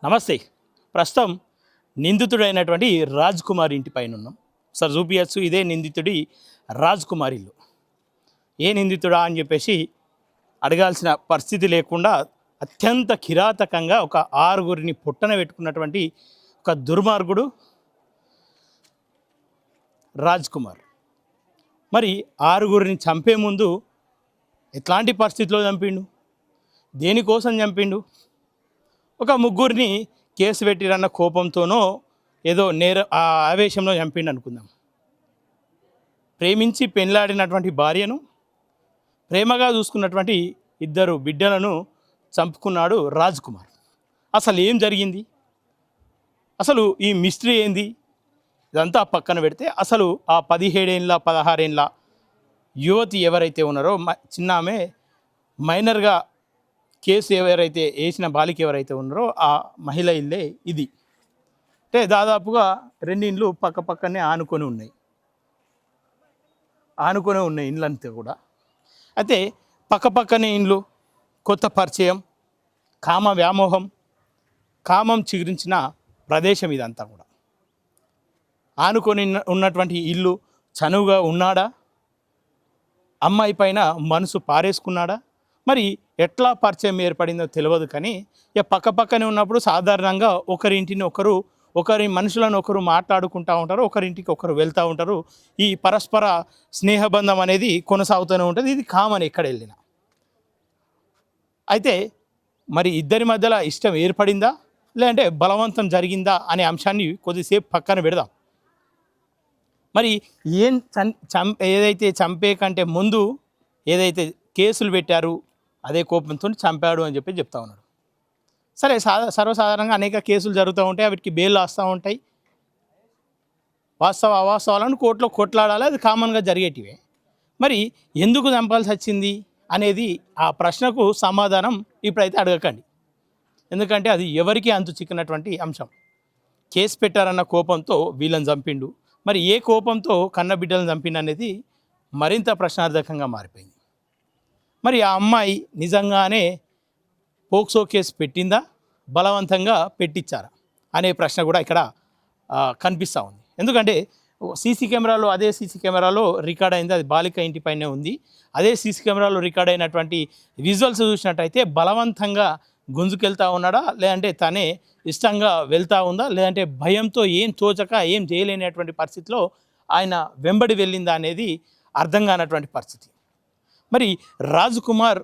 నమస్తే. ప్రస్తుతం నిందితుడైనటువంటి రాజ్ కుమార్ ఇంటి పైన ఉన్నాం. సార్ చూపియచ్చు, ఇదే నిందితుడి రాజ్ కుమార్ ఇల్లు. ఏ నిందితుడా అని చెప్పేసి అడగాల్సిన పరిస్థితి లేకుండా అత్యంత కిరాతకంగా ఒక ఆరుగురిని పుట్టన పెట్టుకున్నటువంటి ఒక దుర్మార్గుడు రాజ్ కుమార్. మరి ఆరుగురిని చంపే ముందు ఎట్లాంటి పరిస్థితిలో చంపిండు, దేనికోసం చంపిండు? ఒక ముగ్గురిని కేసు పెట్టిరన్న కోపంతోనో ఏదో ఆవేశంలో చంపిండు అనుకుందాం. ప్రేమించి పెళ్ళాడినటువంటి భార్యను, ప్రేమగా చూసుకున్నటువంటి ఇద్దరు బిడ్డలను చంపుకున్నాడు రాజ్ కుమార్. అసలు ఏం జరిగింది, అసలు ఈ మిస్టరీ ఏంది, ఇదంతా పక్కన పెడితే అసలు ఆ 17 ఏళ్ళ 16 ఏళ్ళ యువతి ఎవరైతే ఉన్నారో, చిన్న ఆమె మైనర్గా కేసు ఎవరైతే వేసిన బాలిక ఎవరైతే ఉన్నారో ఆ మహిళ ఇల్లే ఇది. అంటే దాదాపుగా రెండు ఇండ్లు పక్క పక్కనే ఆనుకొని ఉన్నాయి ఇండ్లంతా కూడా. అయితే పక్కపక్కనే ఇండ్లు, కొత్త పరిచయం, కామ వ్యామోహం, కామం చిగురించిన ప్రదేశం ఇదంతా కూడా. ఆనుకొని ఉన్నటువంటి ఇల్లు చనువుగా ఉన్నాడా, అమ్మాయి పైన మనసు పారేసుకున్నాడా, మరి ఎట్లా పరిచయం ఏర్పడిందో తెలియదు. కానీ ఇక పక్కపక్కనే ఉన్నప్పుడు సాధారణంగా ఒకరి మనుషులను ఒకరు మాట్లాడుకుంటూ ఉంటారు, ఒకరింటికి ఒకరు వెళ్తూ ఉంటారు. ఈ పరస్పర స్నేహబంధం అనేది కొనసాగుతూనే ఉంటుంది. ఇది కామన్ ఎక్కడ వెళ్ళినా. అయితే మరి ఇద్దరి మధ్యలో ఇష్టం ఏర్పడిందా, లేదంటే బలవంతం జరిగిందా అనే అంశాన్ని కొద్దిసేపు పక్కన పెడదాం. మరి ఏదైతే చంపే కంటే ముందు ఏదైతే కేసులు పెట్టారు, అదే కోపంతో చంపాడు అని చెప్పి చెప్తా ఉన్నాడు. సరే, సర్వసాధారణంగా అనేక కేసులు జరుగుతూ ఉంటాయి, వాటికి బెయిల్ వస్తూ ఉంటాయి. వాస్తవ అవాస్తవాలను కోర్టులో కొట్లాడాలి, అది కామన్గా జరిగేటివే. మరి ఎందుకు చంపాల్సి వచ్చింది అనేది ఆ ప్రశ్నకు సమాధానం ఇప్పుడైతే అడగకండి, ఎందుకంటే అది ఎవరికి అంతు చిక్కినటువంటి అంశం. కేసు పెట్టారన్న కోపంతో వీళ్ళని చంపిండు, మరి ఏ కోపంతో కన్న బిడ్డలను చంపిండు అనేది మరింత ప్రశ్నార్థకంగా మారిపోయింది. మరి ఆ అమ్మాయి నిజంగానే పోక్సో కేసు పెట్టిందా, బలవంతంగా పెట్టించారా అనే ప్రశ్న కూడా ఇక్కడ కనిపిస్తూ ఉంది. ఎందుకంటే అదే సీసీ కెమెరాలో రికార్డ్ అయింది, అది బాలిక ఇంటిపైనే ఉంది. అదే సీసీ కెమెరాలో రికార్డ్ అయినటువంటి విజువల్స్ చూసినట్టయితే బలవంతంగా గుంజుకెళ్తా ఉన్నాడా, లేదంటే తనే ఇష్టంగా వెళ్తూ ఉందా, లేదంటే భయంతో ఏం తోచక ఏం చేయలేనటువంటి పరిస్థితిలో ఆయన వెంబడి వెళ్ళిందా అనేది అర్థం కానటువంటి పరిస్థితి. మరి రాజ్ కుమార్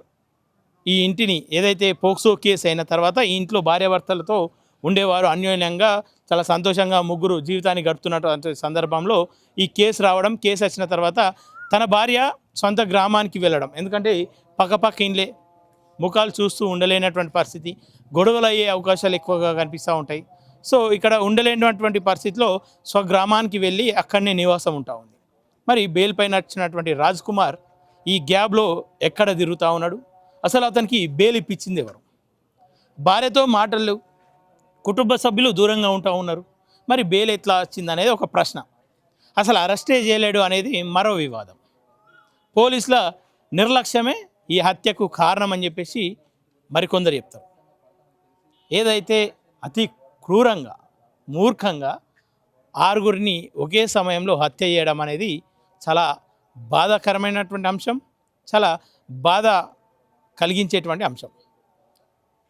ఈ ఇంటిని ఏదైతే పోక్సో కేసు అయిన తర్వాత ఈ ఇంట్లో భార్యాభర్తలతో ఉండేవారు, అన్యోన్యంగా చాలా సంతోషంగా ముగ్గురు జీవితాన్ని గడుపుతున్నటువంటి సందర్భంలో ఈ కేసు రావడం, కేసు వచ్చిన తర్వాత తన భార్య సొంత గ్రామానికి వెళ్ళడం, ఎందుకంటే పక్కపక్క ఇండ్లే, ముఖాలు చూస్తూ ఉండలేనటువంటి పరిస్థితి, గొడవలు అయ్యే అవకాశాలు ఎక్కువగా కనిపిస్తూ ఉంటాయి. సో ఇక్కడ ఉండలేనటువంటి పరిస్థితిలో స్వగ్రామానికి వెళ్ళి అక్కడనే నివాసం ఉంటా ఉంది. మరి బెయిల్ పైన వచ్చినటువంటి రాజ్ కుమార్ ఈ గ్యాప్లో ఎక్కడ తిరుగుతూ ఉన్నాడు, అసలు అతనికి బెయిల్ ఇప్పించింది ఎవరు? భార్యతో మాటలు, కుటుంబ సభ్యులు దూరంగా ఉంటా ఉన్నారు, మరి బెయిల్ ఎట్లా వచ్చింది అనేది ఒక ప్రశ్న. అసలు అరెస్టే చేయలేడు అనేది మరో వివాదం. పోలీసుల నిర్లక్ష్యమే ఈ హత్యకు కారణం అని చెప్పేసి మరికొందరు చెప్తారు. ఏదైతే అతి క్రూరంగా, మూర్ఖంగా ఆరుగురిని ఒకే సమయంలో హత్య చేయడం అనేది చాలా బాధాకరమైనటువంటి అంశం, చాలా బాధ కలిగించేటువంటి అంశం.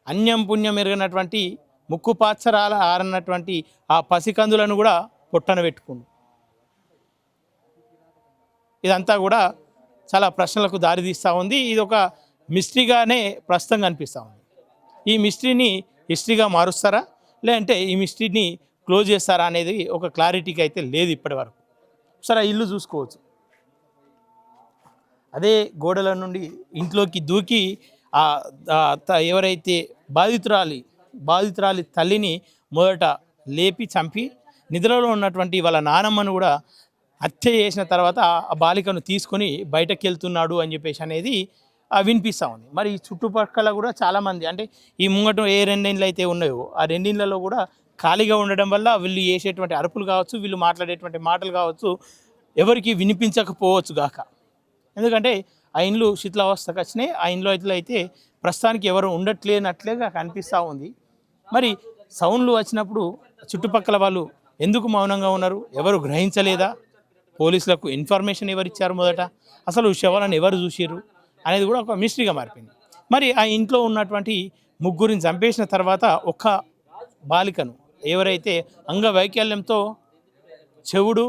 అన్యం పుణ్యం ఎరిగినటువంటి ముక్కు పాచరాల ఆరన్నటువంటి ఆ పసికందులను కూడా పొట్టన పెట్టుకుండు. ఇదంతా కూడా చాలా ప్రశ్నలకు దారితీస్తూ ఉంది. ఇది ఒక మిస్టరీగానే ప్రస్తుతం కనిపిస్తూ ఉంది. ఈ మిస్టరీని హిస్టరీగా మారుస్తారా, లేదంటే ఈ మిస్టరీని క్లోజ్ చేస్తారా అనేది ఒక క్లారిటీకి అయితే లేదు ఇప్పటి వరకు. సరే, ఇల్లు చూసుకోవచ్చు, అదే గోడల నుండి ఇంట్లోకి దూకి ఎవరైతే బాధితురాలి తల్లిని మొదట లేపి చంపి నిద్రలో ఉన్నటువంటి వాళ్ళ నానమ్మను కూడా హత్య చేసిన తర్వాత ఆ బాలికను తీసుకొని బయటకు వెళ్తున్నాడు అని చెప్పేసి అనేది వినిపిస్తూ ఉంది. మరి చుట్టుపక్కల కూడా చాలామంది, అంటే ఈ ముంగట ఏ రెండిండ్లు అయితే ఉన్నాయో ఆ రెండిండ్లలో కూడా ఖాళీగా ఉండడం వల్ల వీళ్ళు చేసేటువంటి అరుపులు కావచ్చు, వీళ్ళు మాట్లాడేటువంటి మాటలు కావచ్చు, ఎవరికి వినిపించకపోవచ్చు గాక. ఎందుకంటే ఆ ఇండ్లు శిథిలావస్థకు వచ్చినాయి. ఆ ఇంట్లో అయితే ప్రస్తుతానికి ఎవరు ఉండట్లేనట్లేగా కనిపిస్తూ ఉంది. మరి సౌండ్లు వచ్చినప్పుడు చుట్టుపక్కల వాళ్ళు ఎందుకు మౌనంగా ఉన్నారు, ఎవరు గ్రహించలేదా, పోలీసులకు ఇన్ఫర్మేషన్ ఎవరు ఇచ్చారు, మొదట అసలు శవాలను ఎవరు చూసిర్రు అనేది కూడా ఒక మిస్టరీగా మారిపోయింది. మరి ఆ ఇంట్లో ఉన్నటువంటి ముగ్గురిని చంపేసిన తర్వాత ఒక్క బాలికను, ఎవరైతే అంగవైకల్యంతో చెవుడు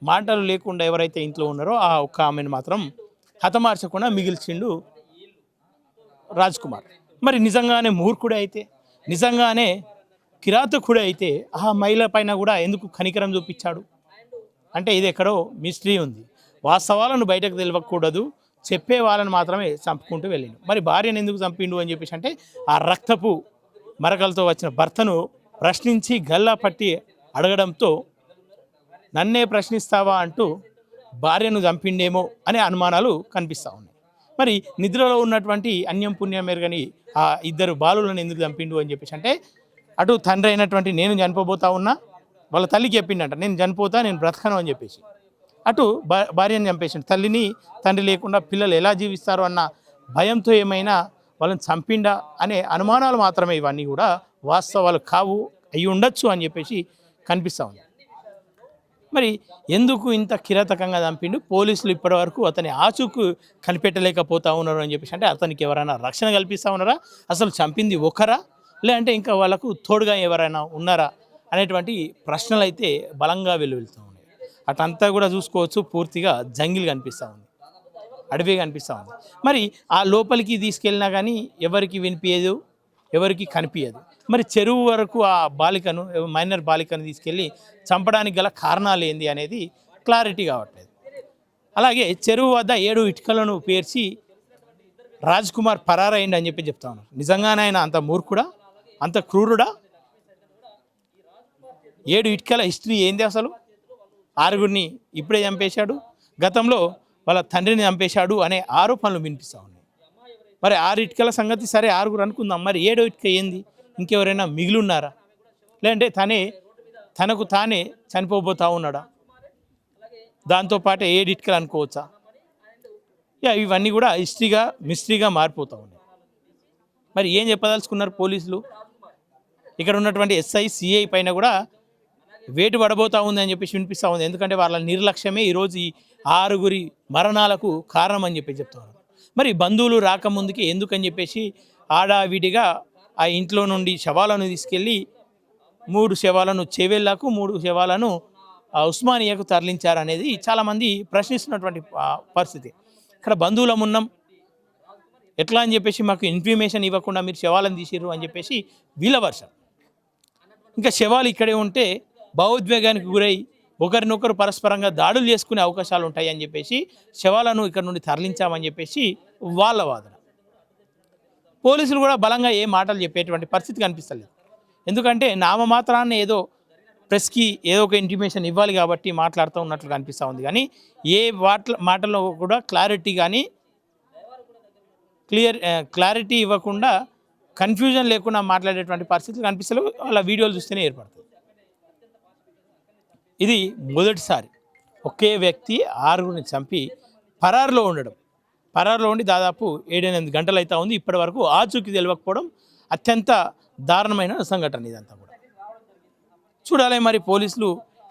మాటలు లేకుండా ఎవరైతే ఇంట్లో ఉన్నారో ఆ ఒక్క ఆమెను మాత్రం హతమార్చకుండా మిగిల్చిండు రాజ్ కుమార్. మరి నిజంగానే మూర్ఖుడే అయితే, నిజంగానే కిరాతకుడే అయితే ఆ మహిళ పైన కూడా ఎందుకు కనికరం చూపించాడు అంటే ఇది ఎక్కడో మిస్టరీ ఉంది. వాస్తవాలను బయటకు తెలియకూడదు, చెప్పే వాళ్ళని మాత్రమే చంపుకుంటూ వెళ్ళిండు. మరి భార్యను ఎందుకు చంపిండు అని చెప్పేసి అంటే ఆ రక్తపు మరకలతో వచ్చిన భర్తను ప్రశ్నించి గల్లా పట్టి అడగడంతో నన్నే ప్రశ్నిస్తావా అంటూ భార్యను చంపిండేమో అనే అనుమానాలు కనిపిస్తూ ఉన్నాయి. మరి నిద్రలో ఉన్నటువంటి అన్యం పుణ్యం మెరుగని ఆ ఇద్దరు బాలులను ఎందుకు చంపిండు అని చెప్పేసి అంటే అటు తండ్రి అయినటువంటి నేను చనిపోబోతా ఉన్నా, వాళ్ళ తల్లికి చెప్పిండంట నేను చనిపోతా, నేను బ్రతకను అని చెప్పేసి. అటు భార్యను చంపేసిండు. తల్లిని తండ్రి లేకుండా పిల్లలు ఎలా జీవిస్తారో అన్న భయంతో ఏమైనా వాళ్ళని చంపిండా అనే అనుమానాలు మాత్రమే, ఇవన్నీ కూడా వాస్తవాలు కావు, అయి ఉండొచ్చు అని చెప్పేసి కనిపిస్తూ ఉంది. మరి ఎందుకు ఇంత కిరాతకంగా చంపిండు, పోలీసులు ఇప్పటివరకు అతని ఆచూకు కనిపెట్టలేకపోతా ఉన్నారు అని చెప్పేసి అంటే అతనికి ఎవరైనా రక్షణ కల్పిస్తూ ఉన్నారా, అసలు చంపింది ఒకరా, లేదంటే ఇంకా వాళ్ళకు తోడుగా ఎవరైనా ఉన్నారా అనేటువంటి ప్రశ్నలు అయితే బలంగా వెలువెళ్తూ ఉన్నాయి. అటంతా కూడా చూసుకోవచ్చు, పూర్తిగా జంగిల్ కనిపిస్తూ ఉంది, అడవి కనిపిస్తూ ఉంది. మరి ఆ లోపలికి తీసుకెళ్ళినా కానీ ఎవరికి వినిపించదు, ఎవరికి కనిపించదు. మరి చెరువు వరకు ఆ బాలికను, మైనర్ బాలికను తీసుకెళ్ళి చంపడానికి గల కారణాలు ఏంది అనేది క్లారిటీ కావట్లేదు. అలాగే చెరువు వద్ద 7 ఇటుకలను పేర్చి రాజ్ కుమార్ పరారైండి అని చెప్పి చెప్తా ఉన్నారు. నిజంగానే ఆయన అంత మూర్ఖుడా, అంత క్రూరుడా? 7 ఇటుకల హిస్టరీ ఏంది అసలు? 6గురిని ఇప్పుడే చంపేశాడు, గతంలో వాళ్ళ తండ్రిని చంపేశాడు అనే ఆరోపణలు వినిపిస్తూ ఉన్నాయి. మరి 6 ఇటుకల సంగతి సరే, 6గురు అనుకుందాం, మరి 7 ఇటుక ఏంది? ఇంకెవరైనా మిగిలిన్నారా, లేదంటే తనకు తానే చనిపోబోతా ఉన్నాడా? దాంతోపాటే 7 ఇటుకలు అనుకోవచ్చా? ఇవన్నీ కూడా మిస్టరీగా మారిపోతూ ఉన్నాయి. మరి ఏం చెప్పదలుచుకున్నారు పోలీసులు? ఇక్కడ ఉన్నటువంటి ఎస్ఐ సిఐ పైన కూడా వేటు పడబోతూ ఉంది అని చెప్పేసి వినిపిస్తూ ఉంది. ఎందుకంటే వాళ్ళ నిర్లక్ష్యమే ఈరోజు ఈ 6గురి మరణాలకు కారణం అని చెప్పి చెప్తున్నారు. మరి బంధువులు రాకముందుకి ఎందుకని చెప్పేసి ఆడావిడిగా ఆ ఇంట్లో నుండి శవాలను తీసుకెళ్ళి 3 శవాలను చేవెళ్ళకు, 3 శవాలను ఉస్మానియాకు తరలించారనేది చాలామంది ప్రశ్నిస్తున్నటువంటి పరిస్థితి. ఇక్కడ బంధువులం ఉన్నాం, ఎట్లా అని చెప్పేసి మాకు ఇన్ఫర్మేషన్ ఇవ్వకుండా మీరు శవాలను తీసిర్రు అని చెప్పేసి వీళ్ళ వర్షం. ఇంకా శవాలు ఇక్కడే ఉంటే భావోద్వేగానికి గురై ఒకరినొకరు పరస్పరంగా దాడులు చేసుకునే అవకాశాలు ఉంటాయి అని చెప్పేసి శవాలను ఇక్కడ నుండి తరలించామని చెప్పేసి వాళ్ళ వాదన. పోలీసులు కూడా బలంగా ఏ మాటలు చెప్పేటువంటి పరిస్థితి కనిపిస్తలేదు. ఎందుకంటే నామమాత్రాన్ని ఏదో ప్రెస్కి ఏదో ఒక ఇంటిమేషన్ ఇవ్వాలి కాబట్టి మాట్లాడుతూ ఉన్నట్లు కనిపిస్తూ ఉంది. కానీ ఏ మాటల్లో కూడా క్లారిటీ ఇవ్వకుండా, కన్ఫ్యూజన్ లేకుండా మాట్లాడేటువంటి పరిస్థితులు కనిపిస్తలేవు. వాళ్ళ వీడియోలు చూస్తేనే ఏర్పడుతుంది. ఇది మొదటిసారి ఒకే వ్యక్తి 6గురిని చంపి పరారులో ఉండి దాదాపు 7-8 గంటలు అవుతా ఉంది. ఇప్పటి వరకు ఆచూకీ తెలియకపోవడం అత్యంత దారుణమైన సంఘటన. ఇదంతా కూడా చూడాలి మరి పోలీసులు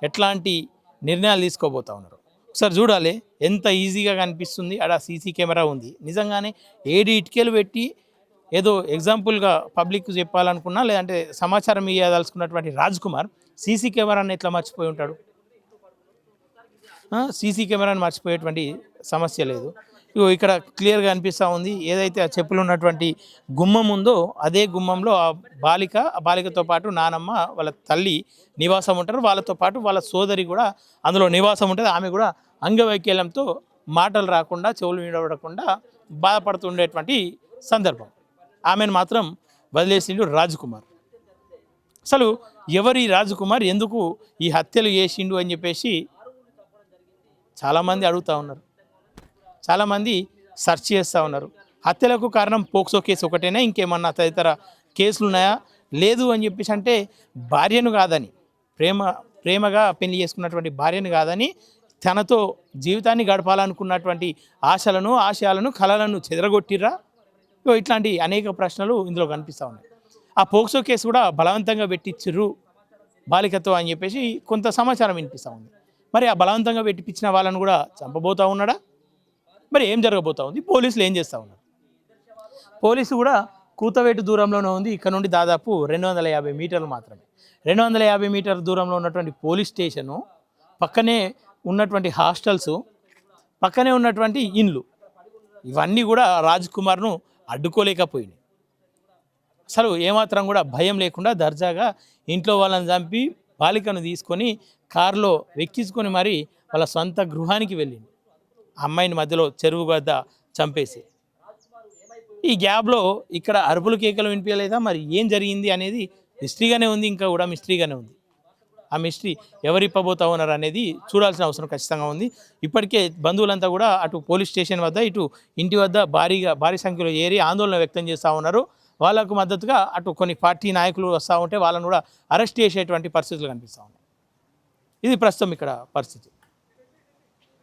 ఎట్లాంటి నిర్ణయాలు తీసుకోబోతా ఉన్నారు. ఒకసారి చూడాలి, ఎంత ఈజీగా కనిపిస్తుంది. అక్కడ సీసీ కెమెరా ఉంది. నిజంగానే 7 ఇటుకలు పెట్టి ఏదో ఎగ్జాంపుల్గా పబ్లిక్ చెప్పాలనుకున్నా, లేదంటే సమాచారం ఇవ్వదలుచుకున్నటువంటి రాజ్ కుమార్ సీసీ కెమెరాని ఎట్లా మర్చిపోయి ఉంటాడు? సీసీ కెమెరాని మర్చిపోయేటువంటి సమస్య లేదు. ఇక్కడ క్లియర్గా అనిపిస్తూ ఉంది. ఏదైతే ఆ చెప్పులు ఉన్నటువంటి గుమ్మం ఉందో అదే గుమ్మంలో ఆ బాలికతో పాటు నానమ్మ, వాళ్ళ తల్లి నివాసం ఉంటారు. వాళ్ళతో పాటు వాళ్ళ సోదరి కూడా అందులో నివాసం ఉంటుంది. ఆమె కూడా అంగవైకల్యంతో మాటలు రాకుండా, చెవులు వినబడకుండా బాధపడుతుండేటువంటి సందర్భం. ఆమెను మాత్రం వదిలేసిండు రాజ్ కుమార్. అసలు ఎవరి రాజ్ కుమార్, ఎందుకు ఈ హత్యలు చేసిండు అని చెప్పేసి చాలామంది అడుగుతూ ఉన్నారు, చాలామంది సెర్చ్ చేస్తూ ఉన్నారు. హత్యలకు కారణం పోక్సో కేసు ఒకటేనా, ఇంకేమన్నా తదితర కేసులు ఉన్నాయా? లేదు అని చెప్పేసి అంటే భార్యను కాదని, ప్రేమగా పెళ్లి చేసుకున్నటువంటి భార్యను కాదని, తనతో జీవితాన్ని గడపాలనుకున్నటువంటి ఆశయాలను, కలలను చెదరగొట్టిర్రా? ఇట్లాంటి అనేక ప్రశ్నలు ఇందులో కనిపిస్తూ ఉన్నాయి. ఆ పోక్సో కేసు కూడా బలవంతంగా పెట్టించిర్రు బాలికతో అని చెప్పేసి కొంత సమాచారం వినిపిస్తూ ఉంది. మరి ఆ బలవంతంగా పెట్టిపించిన వాళ్ళని కూడా చంపబోతూ ఉన్నాడా? మరి ఏం జరగబోతూ ఉంది? పోలీసులు ఏం చేస్తూ ఉన్నారు? పోలీసు కూడా కూతవేటు దూరంలోనే ఉంది. ఇక్కడ నుండి దాదాపు 250 మీటర్లు మాత్రమే. 250 మీటర్ల దూరంలో ఉన్నటువంటి పోలీస్ స్టేషను, పక్కనే ఉన్నటువంటి హాస్టల్స్, పక్కనే ఉన్నటువంటి ఇండ్లు, ఇవన్నీ కూడా రాజ్ కుమార్ను అడ్డుకోలేకపోయినాయి. అసలు ఏమాత్రం కూడా భయం లేకుండా దర్జాగా ఇంట్లో వాళ్ళని చంపి బాలికను తీసుకొని కారులో ఎక్కించుకొని మరి వాళ్ళ సొంత గృహానికి వెళ్ళింది. ఆ అమ్మాయిని మధ్యలో చెరువు వద్ద చంపేసి. ఈ గ్యాప్లో ఇక్కడ అరుపులు కేకలు వినిపించలేదా? మరి ఏం జరిగింది అనేది మిస్టరీగానే ఉంది, ఇంకా కూడా మిస్టరీగానే ఉంది. ఆ మిస్టరీ ఎవరు ఇప్పబోతా ఉన్నారు అనేది చూడాల్సిన అవసరం ఖచ్చితంగా ఉంది. ఇప్పటికే బంధువులంతా కూడా అటు పోలీస్ స్టేషన్ వద్ద, ఇటు ఇంటి వద్ద భారీ సంఖ్యలో ఏరి ఆందోళన వ్యక్తం చేస్తూ ఉన్నారు. వాళ్ళకు మద్దతుగా అటు కొన్ని పార్టీ నాయకులు వస్తూ ఉంటే వాళ్ళను కూడా అరెస్ట్ చేసేటువంటి పరిస్థితులు కనిపిస్తూ ఉన్నాయి. ఇది ప్రస్తుతం ఇక్కడ పరిస్థితి.